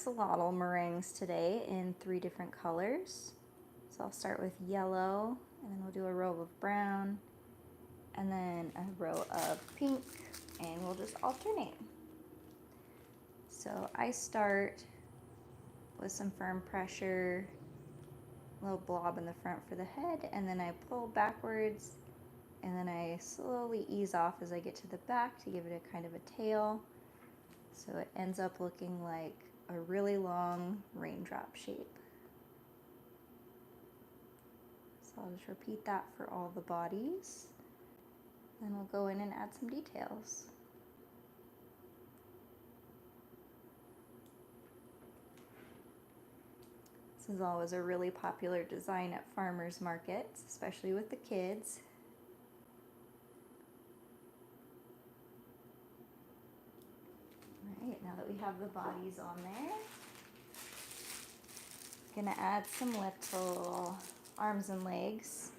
axolotl meringues today in 3 different colors. So I'll start with yellow, and then we'll do a row of brown, and then a row of pink, and we'll just alternate. So I start with some firm pressure, a little blob in the front for the head, and then I pull backwards, and then I slowly ease off as I get to the back to give it a kind of a tail. So it ends up looking like a really long raindrop shape. So I'll just repeat that for all the bodies. Then we'll go in and add some details. This is always a really popular design at farmers markets, especially with the kids. Alright, now that we have the bodies on there, I'm gonna add some little arms and legs.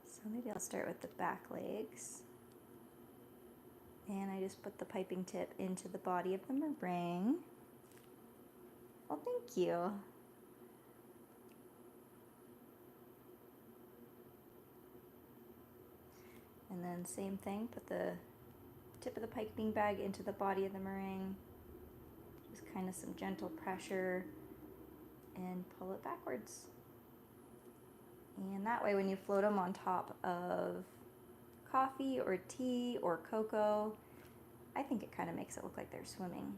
So maybe I'll start with the back legs. And I just put the piping tip into the body of the meringue. Oh, thank you. And then same thing, put the tip of the piping bag into the body of the meringue. Just kind of some gentle pressure and pull it backwards. And that way when you float them on top of coffee or tea or cocoa, I think it kind of makes it look like they're swimming.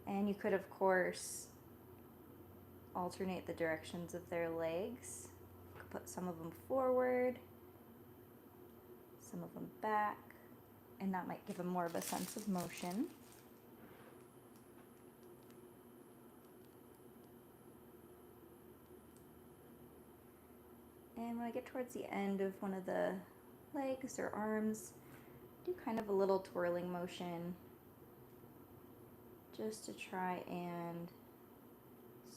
And you could, of course, alternate the directions of their legs. You could put some of them forward, some of them back, and that might give them more of a sense of motion. And when I get towards the end of one of the legs or arms, do kind of a little twirling motion just to try and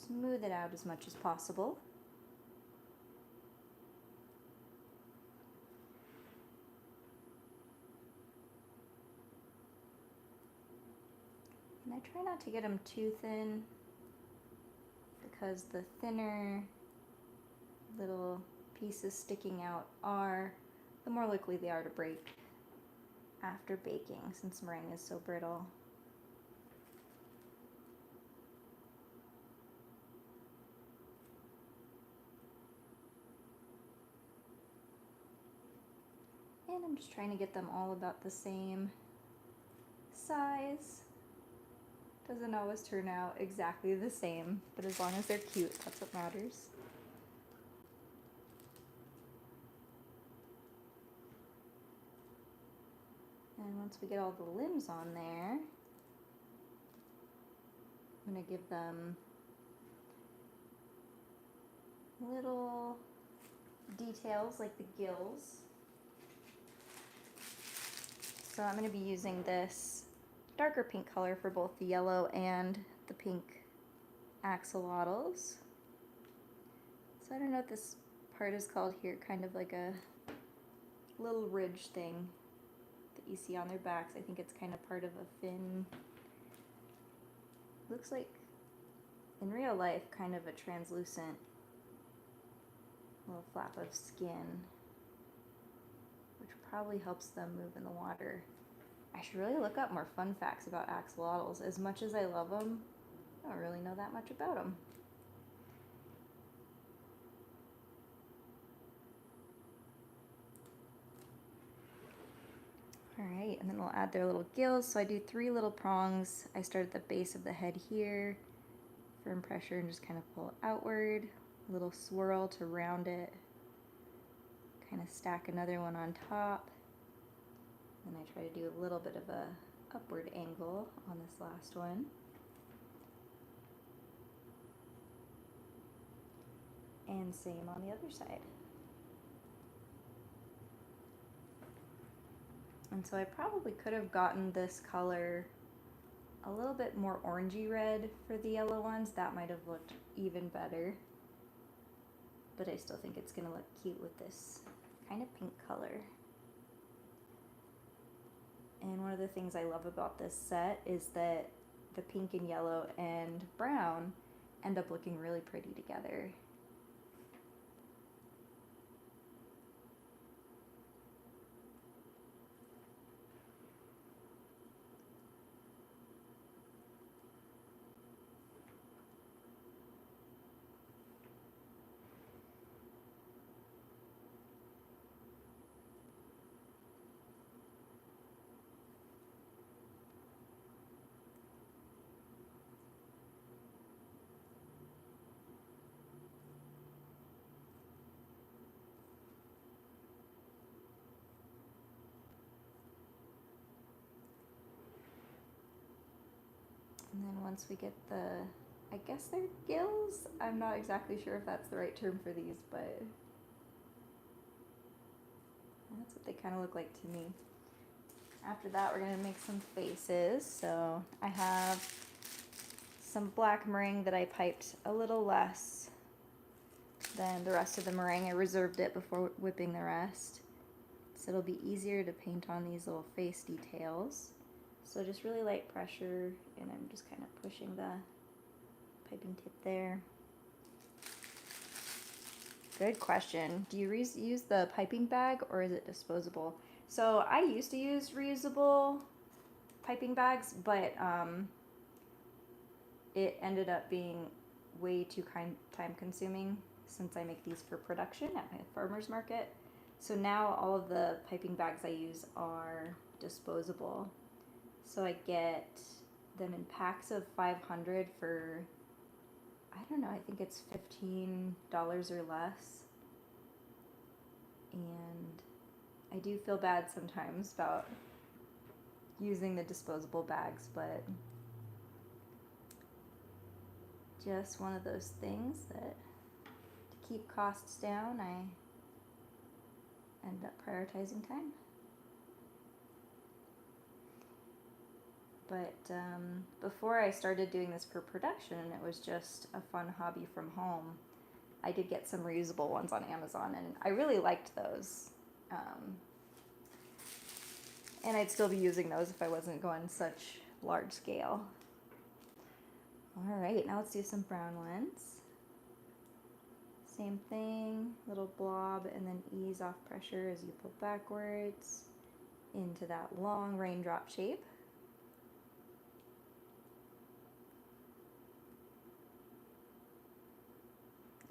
smooth it out as much as possible. And I try not to get them too thin, because the thinner little pieces sticking out are, the more likely they are to break after baking, since meringue is so brittle. And I'm just trying to get them all about the same size. Doesn't always turn out exactly the same, but as long as they're cute, that's what matters. And once we get all the limbs on there, I'm going to give them little details like the gills. So I'm going to be using this darker pink color for both the yellow and the pink axolotls. So I don't know what this part is called here, kind of like a little ridge thing that you see on their backs. I think it's kind of part of a fin. Looks like, in real life, kind of a translucent little flap of skin, which probably helps them move in the water. I should really look up more fun facts about axolotls. As much as I love them, I don't really know that much about them. Alright, and then we'll add their little gills. So I do 3 little prongs. I start at the base of the head here, firm pressure, and just kind of pull outward. A little swirl to round it. Kind of stack another one on top. And I try to do a little bit of a upward angle on this last one. And same on the other side. And so I probably could have gotten this color a little bit more orangey red for the yellow ones. That might have looked even better. But I still think it's going to look cute with this kind of pink color. And one of the things I love about this set is that the pink and yellow and brown end up looking really pretty together. And then once we get the, I guess they're gills? I'm not exactly sure if that's the right term for these, but that's what they kind of look like to me. After that, we're gonna make some faces. So I have some black meringue that I piped a little less than the rest of the meringue. I reserved it before whipping the rest, so it'll be easier to paint on these little face details. So just really light pressure, and I'm just kind of pushing the piping tip there. Good question. Do you use the piping bag or is it disposable? So I used to use reusable piping bags, but it ended up being way too time consuming since I make these for production at my farmer's market. So now all of the piping bags I use are disposable. So I get them in packs of 500 for, I don't know, I think it's $15 or less. And I do feel bad sometimes about using the disposable bags, but just one of those things that to keep costs down, I end up prioritizing time. But before I started doing this for production, and it was just a fun hobby from home, I did get some reusable ones on Amazon, and I really liked those. And I'd still be using those if I wasn't going such large scale. All right, now let's do some brown ones. Same thing, little blob, and then ease off pressure as you pull backwards into that long raindrop shape.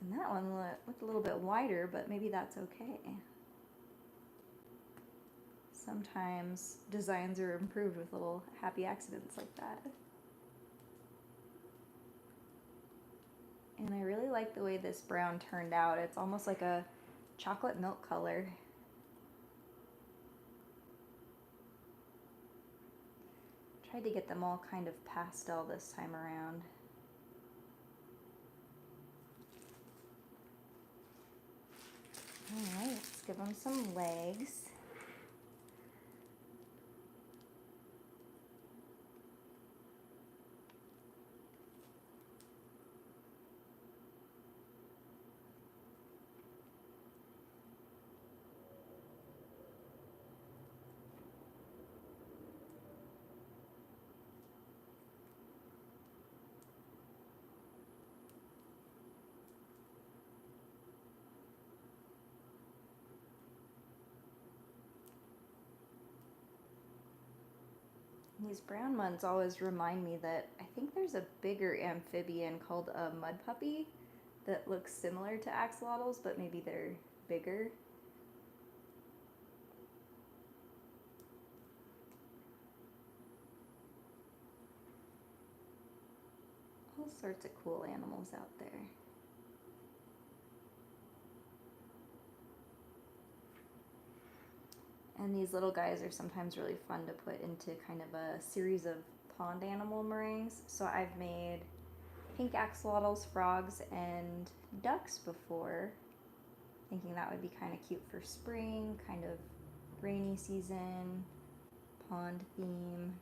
And that one looked a little bit wider, but maybe that's okay. Sometimes designs are improved with little happy accidents like that. And I really like the way this brown turned out. It's almost like a chocolate milk color. Tried to get them all kind of pastel this time around. All right, let's give them some legs. These brown ones always remind me that I think there's a bigger amphibian called a mud puppy that looks similar to axolotls, but maybe they're bigger. All sorts of cool animals out there. And these little guys are sometimes really fun to put into kind of a series of pond animal meringues. So I've made pink axolotls, frogs, and ducks before, thinking that would be kind of cute for spring, kind of rainy season, pond theme.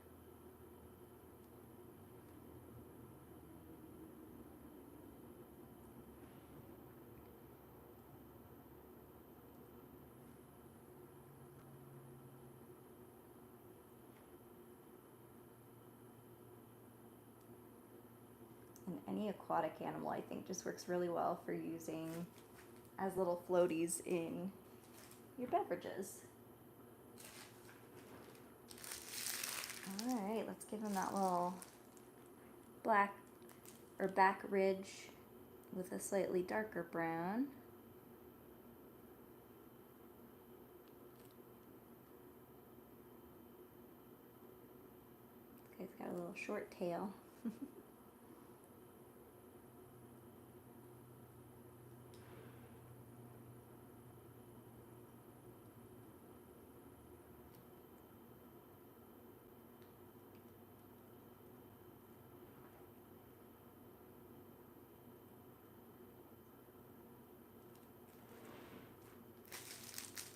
And any aquatic animal, I think, just works really well for using as little floaties in your beverages. All right, let's give him that little black or back ridge with a slightly darker brown. This guy's got a little short tail.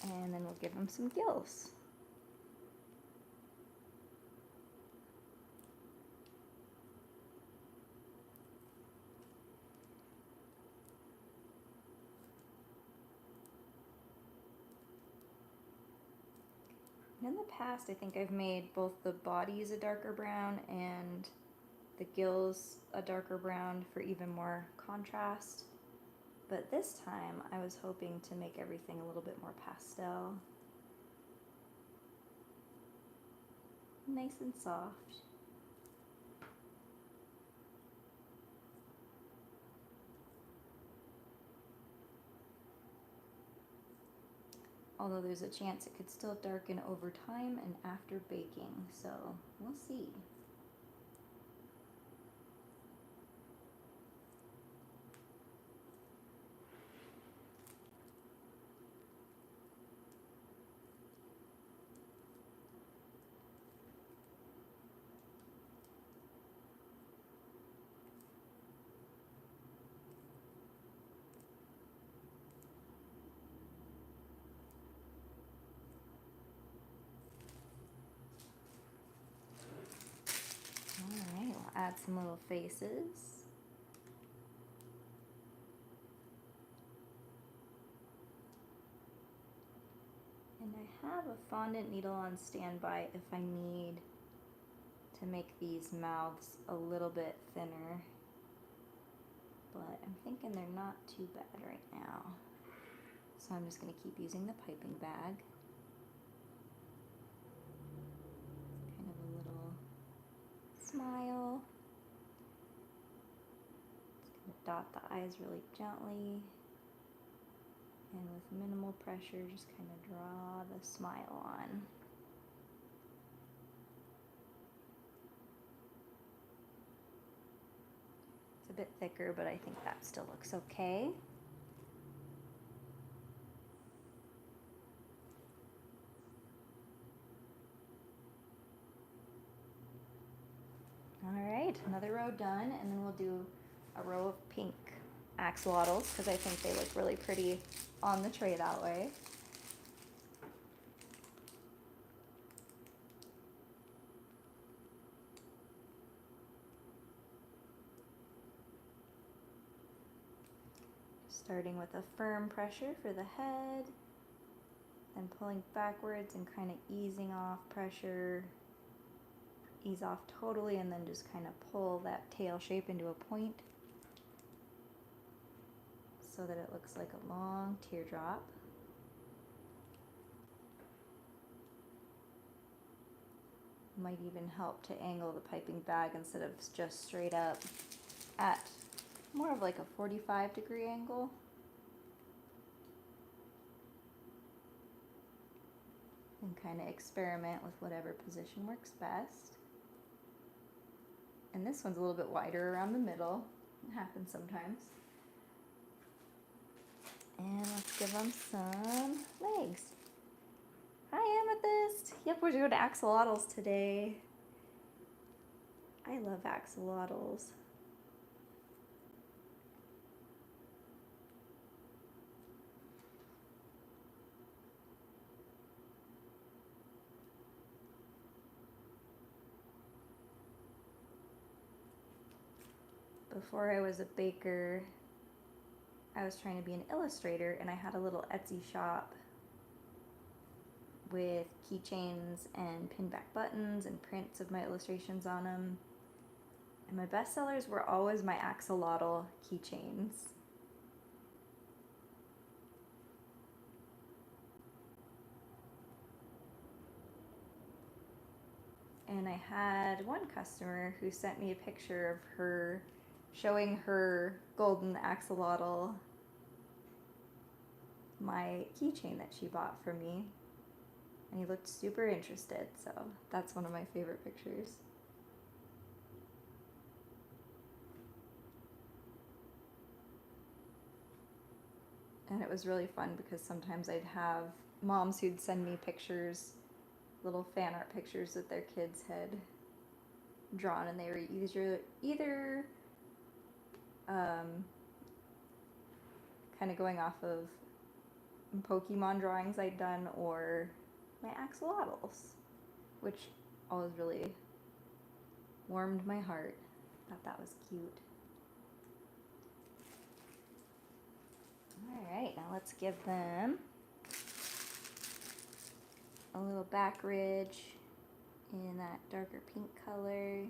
And then we'll give him some gills. In the past, I think I've made both the bodies a darker brown and the gills a darker brown for even more contrast. But this time I was hoping to make everything a little bit more pastel. Nice and soft. Although there's a chance it could still darken over time and after baking, so we'll see. Alright, we'll add some little faces. And I have a fondant needle on standby if I need to make these mouths a little bit thinner. But I'm thinking they're not too bad right now. So I'm just going to keep using the piping bag. Kind of a little smile. Just going to dot the eyes really gently. And with minimal pressure, just kind of draw the smile on. It's a bit thicker, but I think that still looks okay. Alright, another row done, and then we'll do a row of pink axolotls because I think they look really pretty on the tray that way. Starting with a firm pressure for the head, then pulling backwards and kind of easing off pressure, ease off totally, and then just kind of pull that tail shape into a point so that it looks like a long teardrop. Might even help to angle the piping bag instead of just straight up at more of like a 45-degree angle. And kind of experiment with whatever position works best. And this one's a little bit wider around the middle. It happens sometimes. And let's give them some legs. Hi, Amethyst. Yep, we're doing axolotls today. I love axolotls. Before I was a baker, I was trying to be an illustrator, and I had a little Etsy shop with keychains and pin back buttons and prints of my illustrations on them. And my best sellers were always my axolotl keychains. And I had one customer who sent me a picture of her showing her golden axolotl my keychain that she bought for me. And he looked super interested, so that's one of my favorite pictures. And it was really fun because sometimes I'd have moms who'd send me pictures, little fan art pictures that their kids had drawn, and they were either kind of going off of Pokemon drawings I'd done or my axolotls, which always really warmed my heart. Thought that was cute. All right, now let's give them a little back ridge in that darker pink color.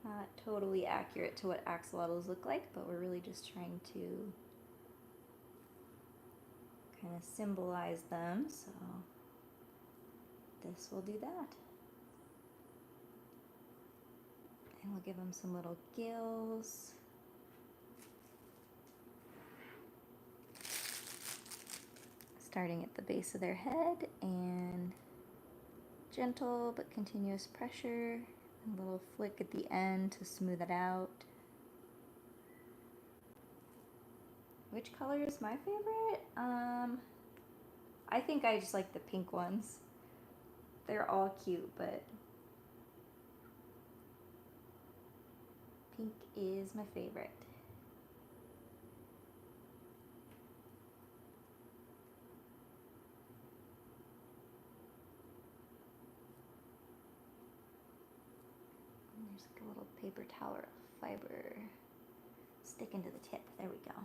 Not totally accurate to what axolotls look like, but we're really just trying to kind of symbolize them, so this will do that. And we'll give them some little gills. Starting at the base of their head, and gentle but continuous pressure, and a little flick at the end to smooth it out. Which color is my favorite? I think I just like the pink ones. They're all cute, but pink is my favorite. And there's like a little paper towel fiber sticking to the tip. There we go.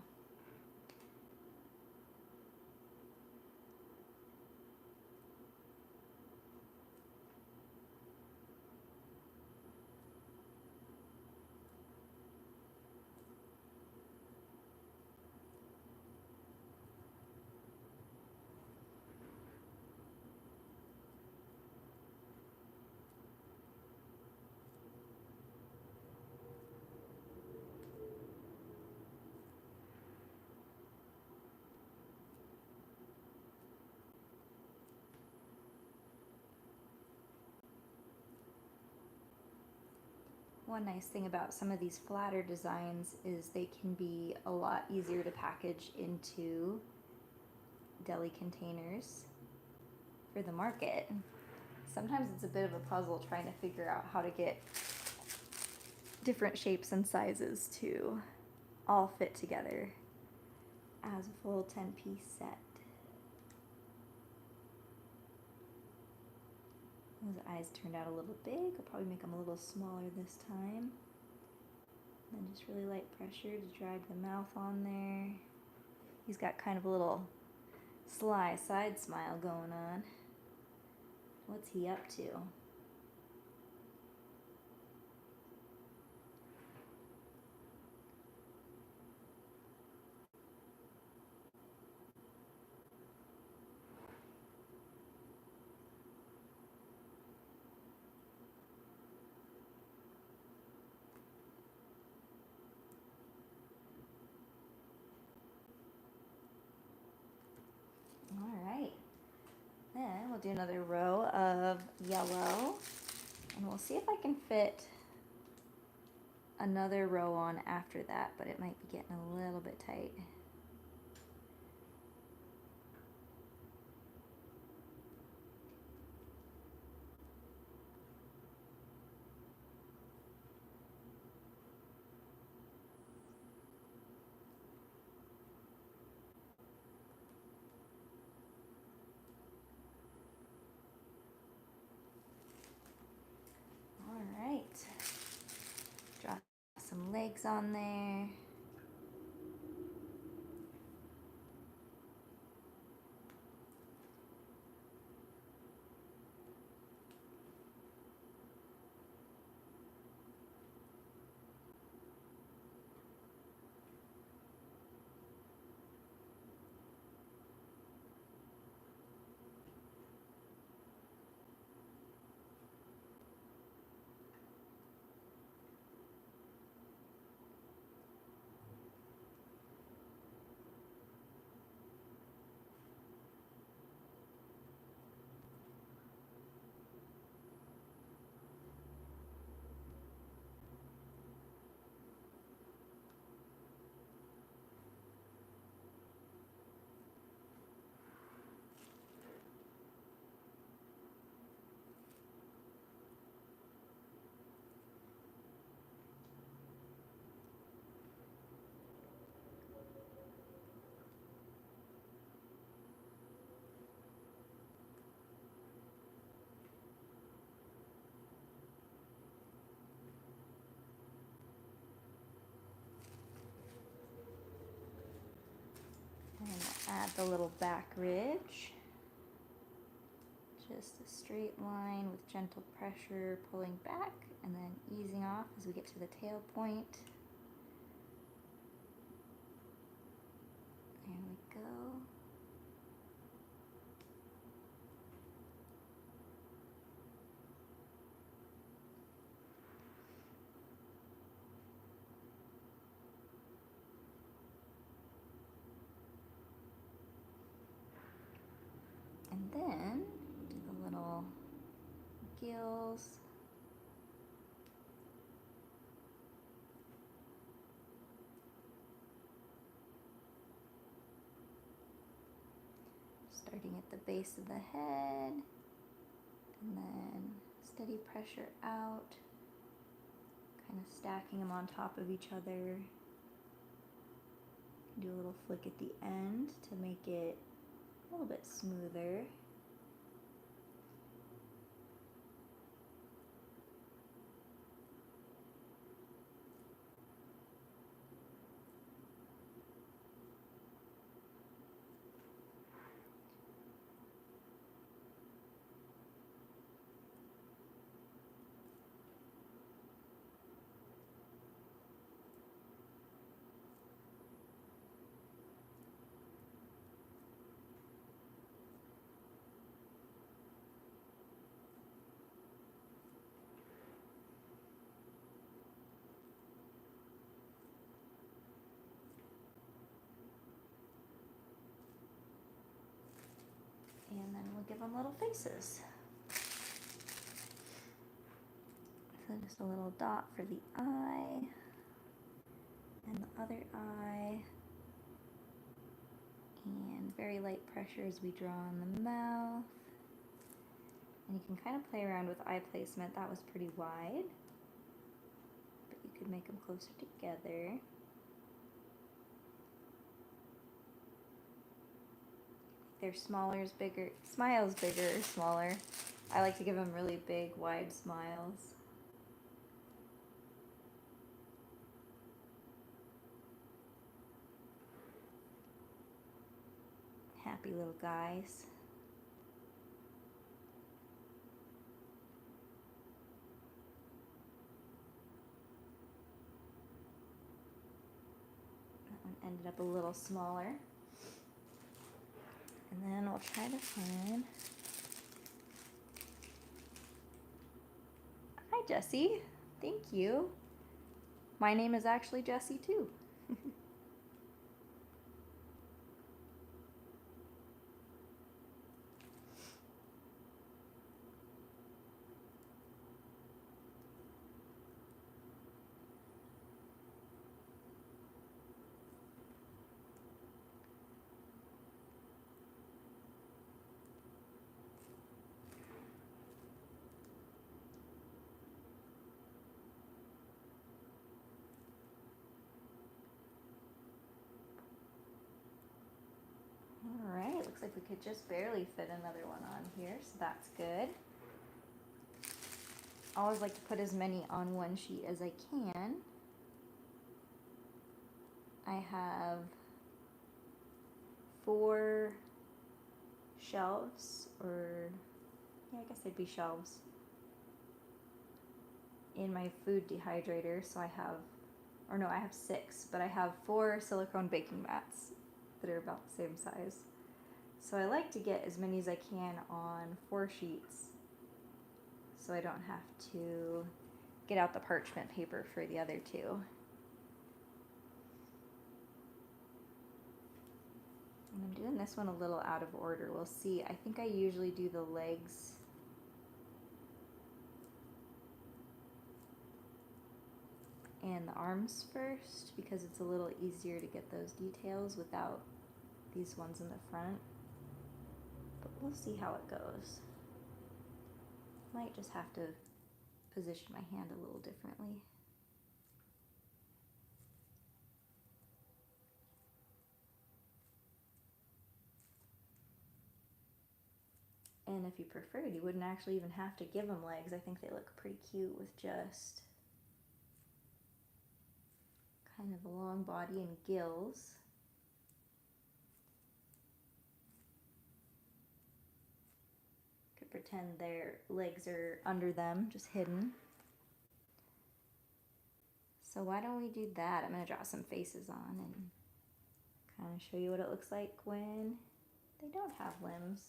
One nice thing about some of these flatter designs is they can be a lot easier to package into deli containers for the market. Sometimes it's a bit of a puzzle trying to figure out how to get different shapes and sizes to all fit together as a full 10-piece set. Those eyes turned out a little big. I'll probably make them a little smaller this time. And then just really light pressure to drag the mouth on there. He's got kind of a little sly side smile going on. What's he up to? Alright, then we'll do another row of yellow, and we'll see if I can fit another row on after that, but it might be getting a little bit tight. Alright, draw some legs on there. And add the little back ridge. Just a straight line with gentle pressure pulling back and then easing off as we get to the tail point. There we go. And then do the little gills. Starting at the base of the head, and then steady pressure out, kind of stacking them on top of each other. Do a little flick at the end to make it a little bit smoother. And then we'll give them little faces. So just a little dot for the eye, and the other eye, and very light pressure as we draw on the mouth. And you can kind of play around with eye placement. That was pretty wide, but you could make them closer together. Their smaller is bigger, smile's bigger or smaller. I like to give them really big, wide smiles. Happy little guys. That one ended up a little smaller. And then we'll try to find... Hi, Jessie. Thank you. My name is actually Jessie, too. Alright, looks like we could just barely fit another one on here, so that's good. I always like to put as many on one sheet as I can. I have 4 shelves, or yeah, I guess they'd be shelves, in my food dehydrator. So I have, or no, I have 6, but I have 4 silicone baking mats that are about the same size. So I like to get as many as I can on 4 sheets, so I don't have to get out the parchment paper for the other 2. And I'm doing this one a little out of order. We'll see. I think I usually do the legs and the arms first, because it's a little easier to get those details without these ones in the front. But we'll see how it goes. Might just have to position my hand a little differently. And if you preferred, you wouldn't actually even have to give them legs. I think they look pretty cute with just kind of a long body and gills. pretend their legs are under them, just hidden. So why don't we do that? I'm going to draw some faces on and kind of show you what it looks like when they don't have limbs.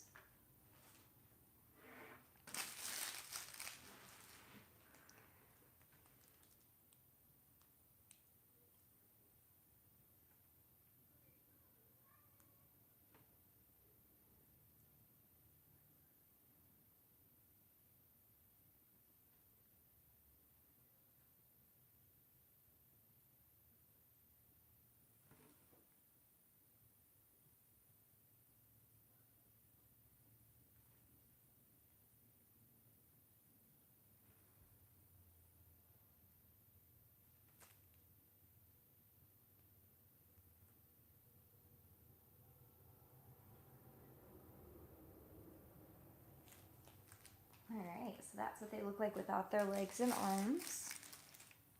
Alright, so that's what they look like without their legs and arms.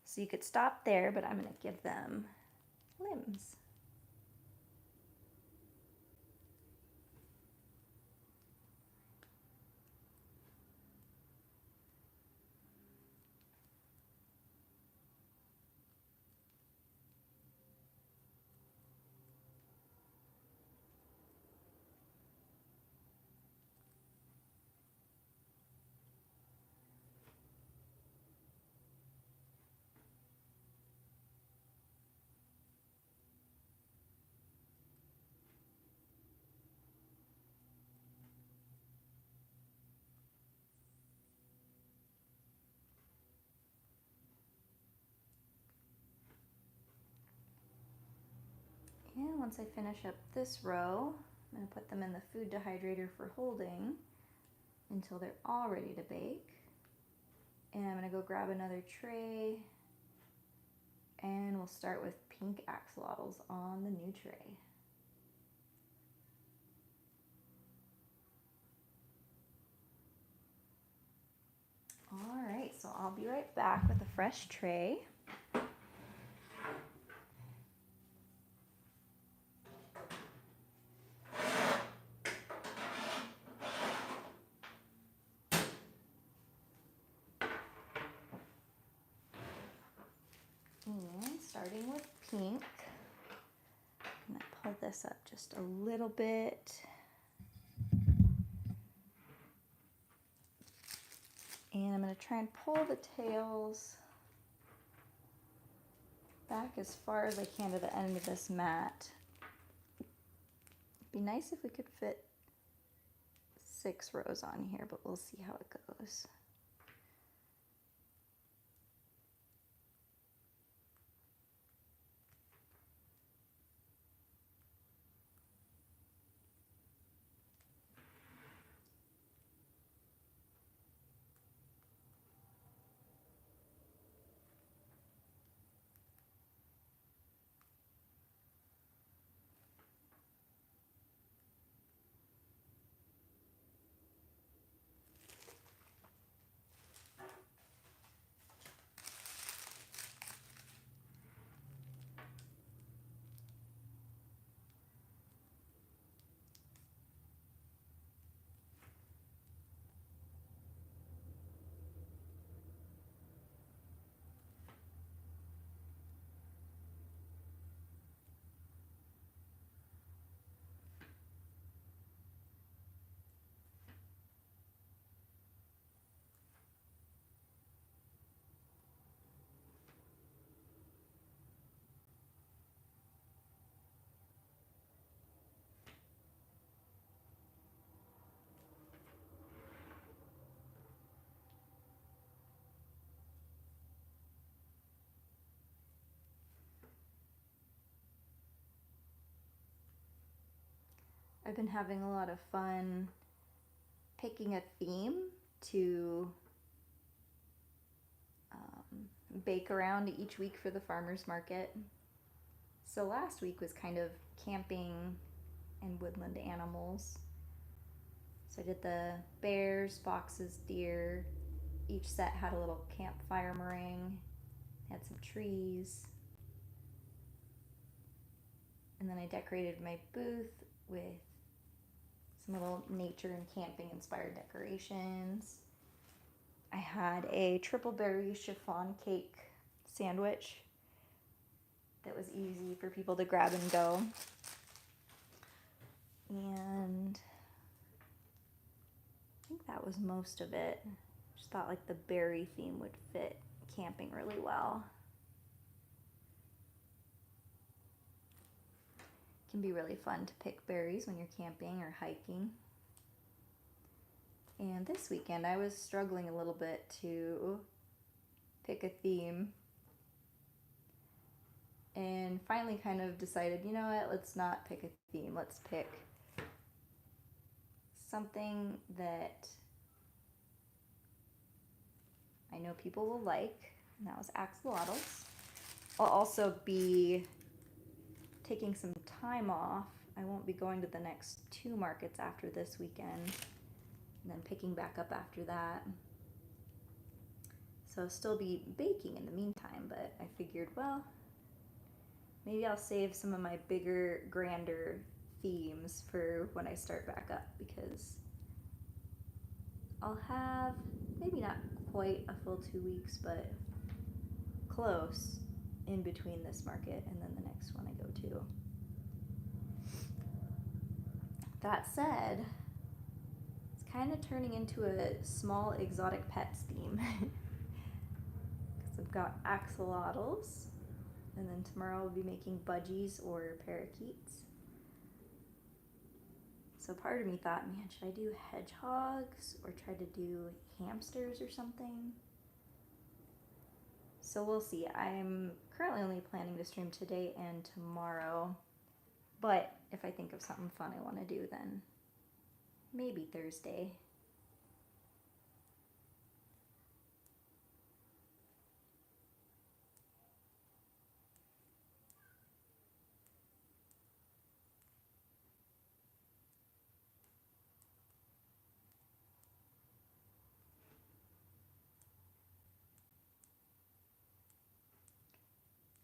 So you could stop there, but I'm going to give them limbs. And once I finish up this row, I'm going to put them in the food dehydrator for holding until they're all ready to bake. And I'm going to go grab another tray, and we'll start with pink axolotls on the new tray. All right, so I'll be right back with a fresh tray. And starting with pink, I'm going to pull this up just a little bit. And I'm going to try and pull the tails back as far as I can to the end of this mat. It'd be nice if we could fit 6 rows on here, but we'll see how it goes. I've been having a lot of fun picking a theme to bake around each week for the farmer's market. So last week was kind of camping and woodland animals. So I did the bears, foxes, deer. Each set had a little campfire meringue, had some trees. And then I decorated my booth with Some little nature and camping inspired decorations. I had a triple berry chiffon cake sandwich that was easy for people to grab and go. And I think that was most of it. Just thought like the berry theme would fit camping really well. It can be really fun to pick berries when you're camping or hiking. And this weekend I was struggling a little bit to pick a theme, and finally kind of decided, you know what, let's not pick a theme, let's pick something that I know people will like, and that was axolotls. I'll also be taking some time off. I won't be going to the next 2 markets after this weekend, and then picking back up after that. So I'll still be baking in the meantime, but I figured, well, maybe I'll save some of my bigger, grander themes for when I start back up, because I'll have maybe not quite a full 2 weeks, but close in between this market and then the next one I go to. That said, it's kind of turning into a small exotic pets theme. Because I've got axolotls, and then tomorrow I'll be making budgies or parakeets. So part of me thought, man, should I do hedgehogs or try to do hamsters or something? So we'll see. I'm currently only planning to stream today and tomorrow, but if I think of something fun I want to do, then maybe Thursday.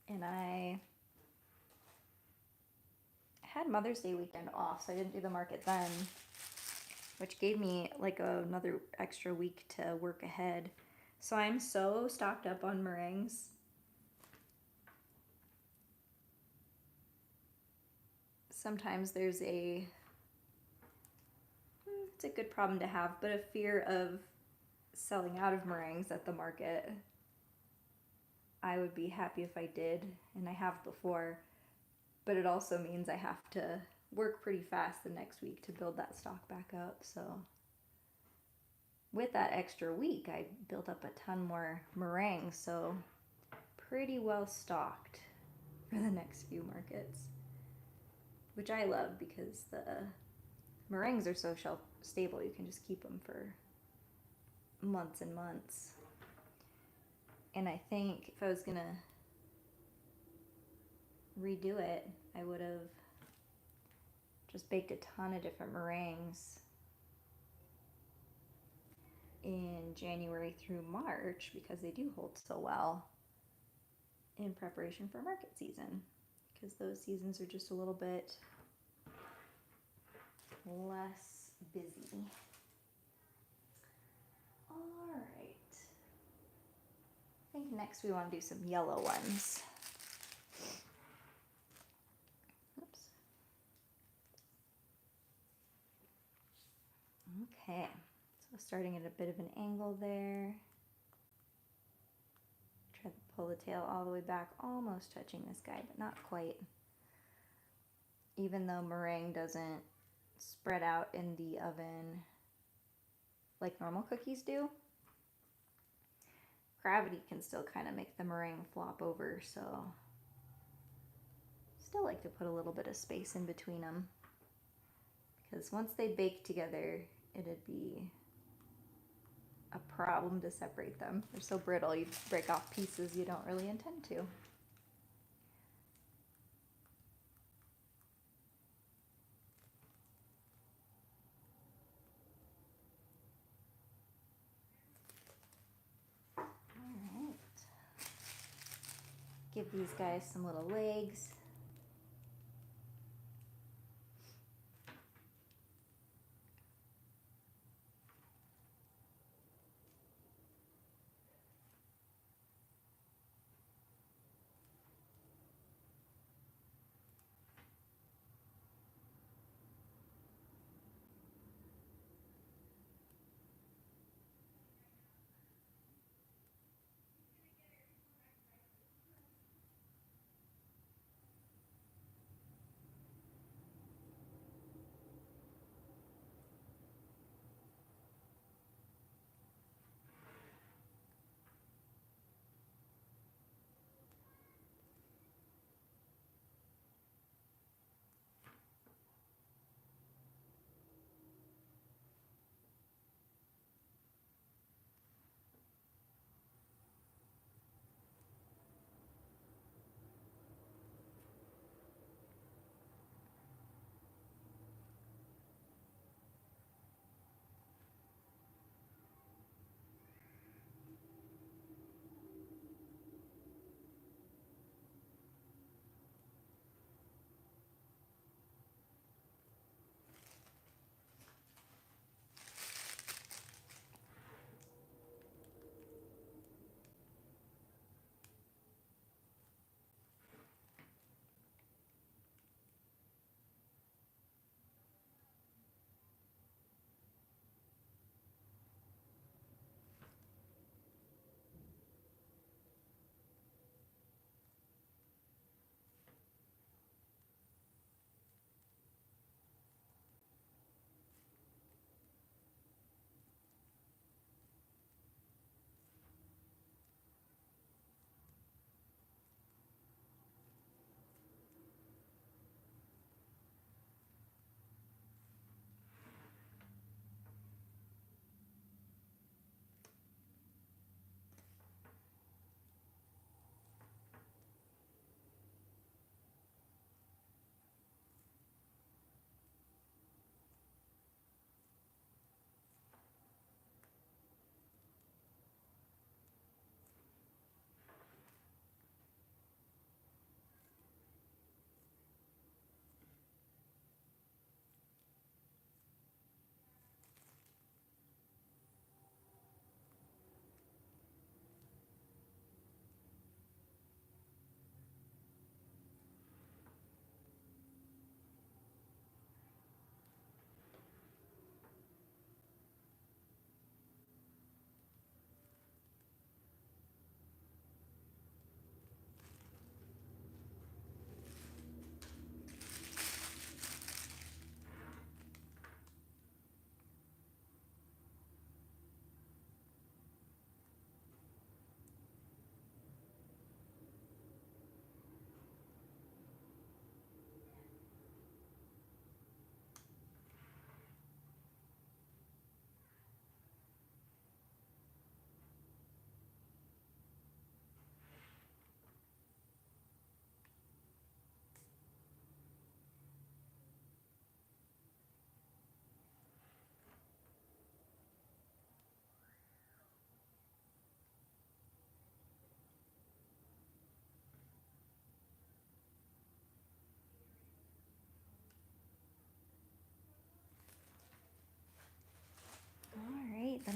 And I had Mother's Day weekend off, so I didn't do the market then, which gave me like another extra week to work ahead. So I'm so stocked up on meringues. Sometimes there's it's a good problem to have, but a fear of selling out of meringues at the market. I would be happy if I did, and I have before, but it also means I have to work pretty fast the next week to build that stock back up. So with that extra week, I built up a ton more meringues, so pretty well stocked for the next few markets, which I love because the meringues are so shelf stable. You can just keep them for months and months. And I think if I was gonna redo it, I would have just baked a ton of different meringues in January through March, because they do hold so well in preparation for market season, because those seasons are just a little bit less busy. All right. I think next we want to do some yellow ones. Oops. Okay, so starting at a bit of an angle there. Try to pull the tail all the way back, almost touching this guy, but not quite. Even though meringue doesn't spread out in the oven like normal cookies do, gravity can still kind of make the meringue flop over, so still like to put a little bit of space in between them, because once they bake together, it'd be a problem to separate them. They're so brittle, you break off pieces you don't really intend to. Give these guys some little legs.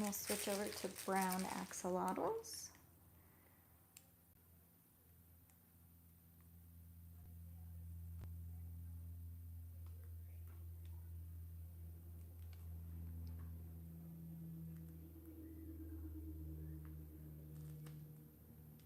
we'll switch over to brown axolotls.